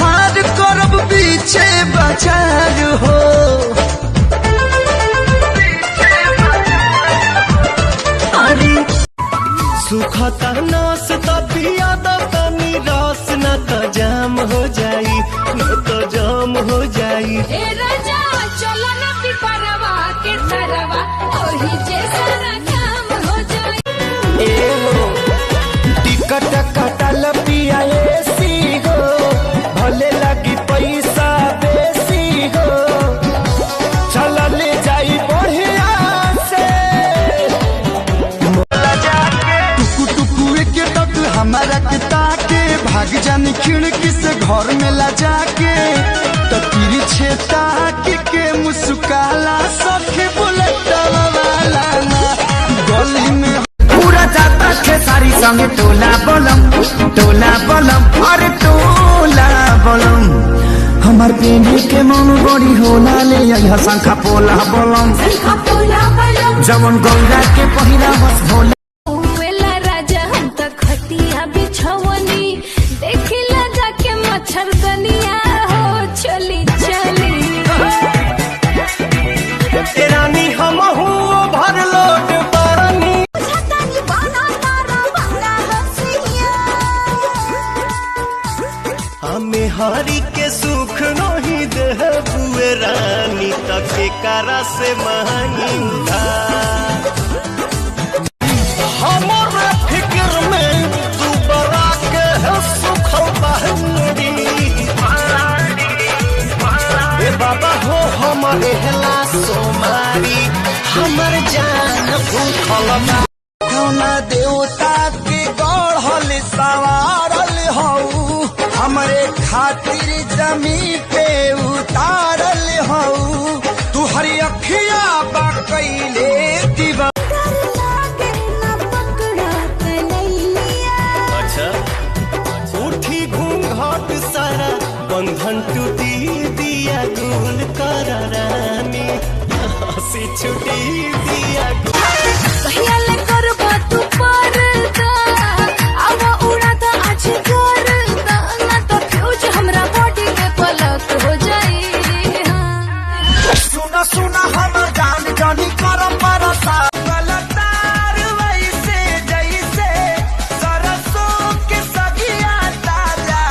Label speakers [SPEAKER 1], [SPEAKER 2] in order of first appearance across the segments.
[SPEAKER 1] हार करब पीछे बाजार हो। सुखता नस तबिया तनी रस न तो जाम हो जाई, न तो जाम हो जाई।
[SPEAKER 2] ए राजा चलो न पिपरवा के तरवा ओही जे सारा काम हो जाई।
[SPEAKER 1] ए हो टिकट कटल पिया एसी हो, भले लगी पैसा बेसी हो, चल ले जाई बढ़िया से। हमारा के ताके भाग जानी खिड़की से घर में ला जाके, तो तिरछे ताके के मुस्काला सखी बुलेटवा वाला ना गली में।
[SPEAKER 3] पूरा जाता खेसारी संगे टोला बोलम अरे टोला बोलम। हमार पेंडी के मन बड़ी होला ले यहाँ शंखा पोला बोलम, जवन गौरा के पहिरा बस भोला।
[SPEAKER 2] मच्छरदनिया हो चली चली
[SPEAKER 1] रानी हम भर लोट पानी। हमें हरी के सुख नहीं दे बुए रानी, तक करा से मांगी हमारे फिक्र में तू बरा के सुख बहनी। बाबा हो हमारे हला सोमारी, हमर जान भूखल ना देवता के गढ़ल सवारल हऊ, हमरे खातिर जमी पे उतारल हऊ। तू हरी अखिया बकैले दीवा। अच्छा उठी घूंघट सारा बंधन टूटी दिया गुल कर रानी, हंसी छुटी दिया
[SPEAKER 2] कहियाले करबा तू परदा अब उड़ाता आज करदा ना तो फ्यूज हमरा बॉडी में पलक हो जाई।
[SPEAKER 1] सुना सुना हमर जान जानी कर परसा गलतार वैसे जैसे सरसों के सगिया ताजा।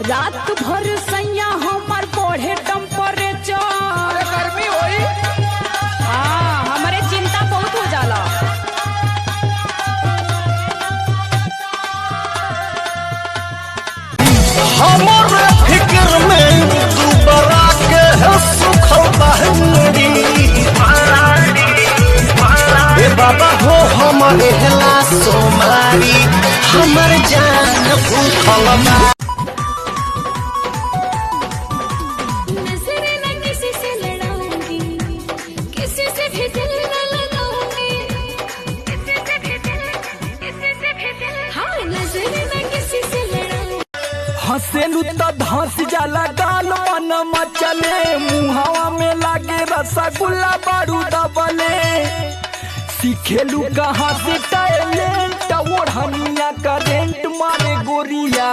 [SPEAKER 2] रात भर सैया हमार बढ़े टेम्परेचर, गर्मी होई। हाँ हमारे चिंता बहुत हो जाला।
[SPEAKER 1] हमारे फिक्र में तू बरा के सुख बहनी। बाबा हो हमारे हला सोमारी, हमर जान भूखल हसेलू तो धस जाला गाल मन मचले, मुहावा में लागे रसगुल्ला बारूद बले। सीखेलू कहाँ से टैलेंट, ओढ़निया करेंट मारे गोरिया।